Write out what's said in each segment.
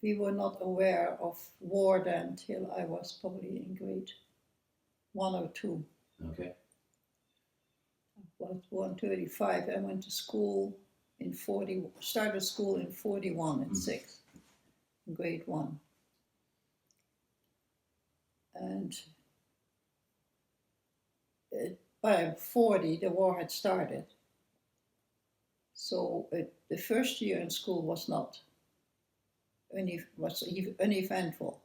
we were not aware of war then till I was probably in grade 1 or 2. Okay. I was born 35. I went to school in 40. Started school in 41 at 6, in grade 1. And by 40, the war had started. So the first year in school was not uneventful.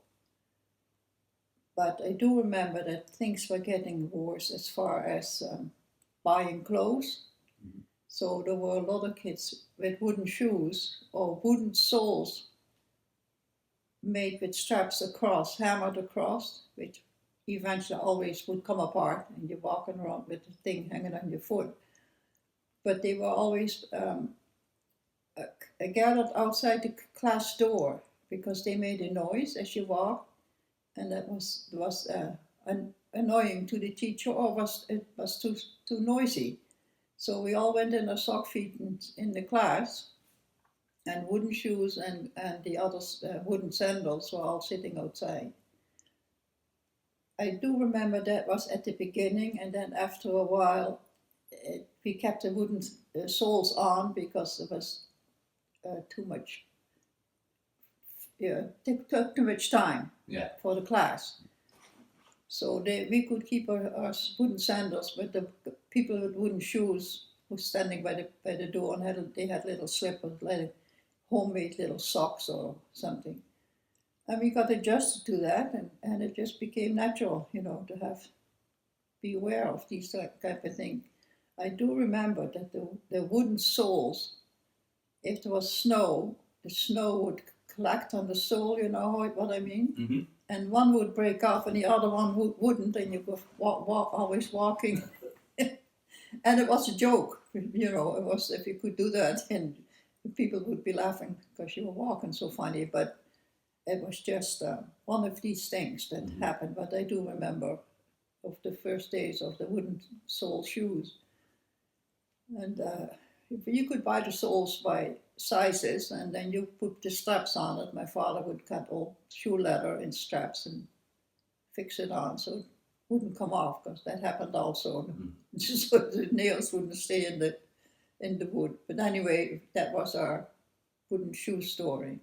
But I do remember that things were getting worse as far as buying clothes. So there were a lot of kids with wooden shoes or wooden soles made with straps across, hammered across, which eventually always would come apart, and you're walking around with the thing hanging on your foot. But they were always gathered outside the class door because they made a noise as you walked, and that was annoying to the teacher, or it was too noisy. So we all went in our sock feet in the class, and wooden shoes and the others wooden sandals were all sitting outside. I do remember that was at the beginning, and then after a while we kept the wooden soles on because it was too much. Took too much time for the class. So we could keep our wooden sandals, but the people with wooden shoes were standing by the door, and they had little slippers, like homemade little socks or something. And we got adjusted to that, and it just became natural, to be aware of these type of things. I do remember that the wooden soles, if there was snow, the snow would collect on the sole, you know what I mean? Mm-hmm. And one would break off and the other one wouldn't, and you were always walking. And it was a joke, it was, if you could do that, and people would be laughing because you were walking so funny, but it was just one of these things that happened. But I do remember of the first days of the wooden sole shoes. And you could buy the soles by sizes, and then you put the straps on it. My father would cut all shoe leather in straps and fix it on so it wouldn't come off, because that happened also. So the nails wouldn't stay in the wood. But anyway, that was our wooden shoe story.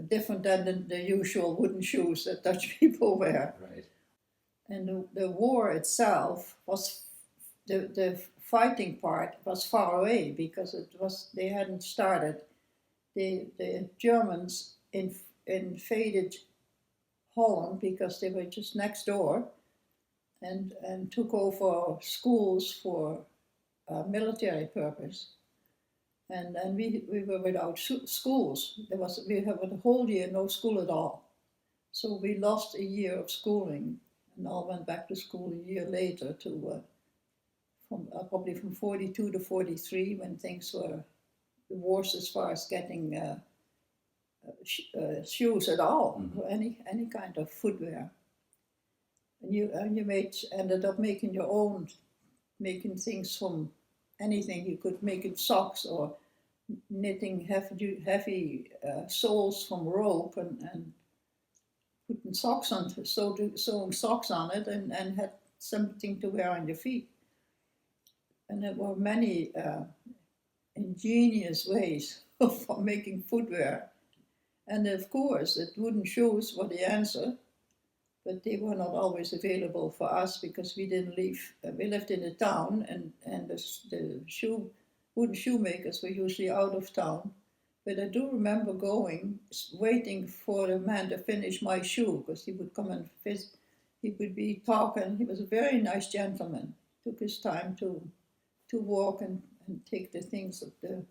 Different than the usual wooden shoes that Dutch people wear. Right. And the war itself was the fighting part was far away, because they hadn't started. The Germans invaded Holland because they were just next door, and took over schools for military purpose. And we were without schools. We had a whole year no school at all. So we lost a year of schooling, and all went back to school a year later probably from 42 to 43, when things were the worst as far as getting shoes at all, or any kind of footwear. And you ended up making your own, making things from anything. You could make it socks, or knitting heavy soles from rope, and putting socks on, sewing socks on it, and had something to wear on your feet. And there were many ingenious ways of making footwear. And of course, the wooden shoes were the answer, but they were not always available for us, because we didn't live. We lived in a town, and the wooden shoemakers were usually out of town. But I do remember waiting for the man to finish my shoe, because he would come and visit. He would be talking. He was a very nice gentleman. Took his time to walk and take the things of the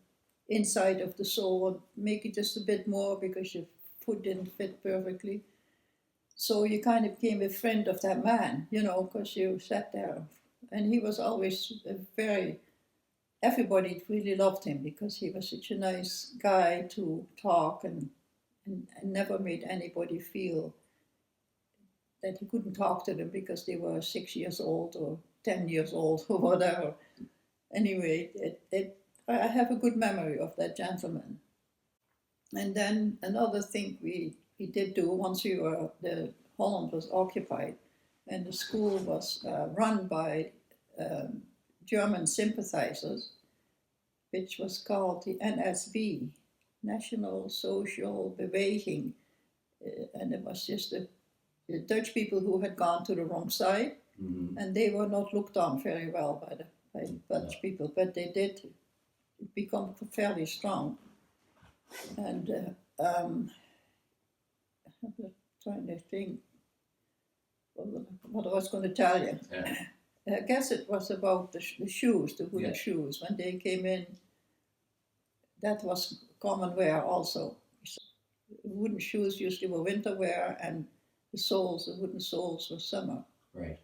inside of the sole and make it just a bit more, because your foot didn't fit perfectly. So you kind of became a friend of that man, because you sat there. And he was always everybody really loved him, because he was such a nice guy to talk, and never made anybody feel that he couldn't talk to them because they were 6 years old or 10 years old or whatever. Anyway, I have a good memory of that gentleman. And then another thing we did do once Holland was occupied, and the school was run by German sympathizers, which was called the NSB, National Social Beweging, and it was just the Dutch people who had gone to the wrong side, and they were not looked on very well by the Dutch people, but they did become fairly strong. And I'm trying to think what I was going to tell you. Yeah. I guess it was about the shoes, the wooden Yeah. shoes. When they came in, that was common wear also. Wooden shoes usually were winter wear, and the wooden soles were summer. Right.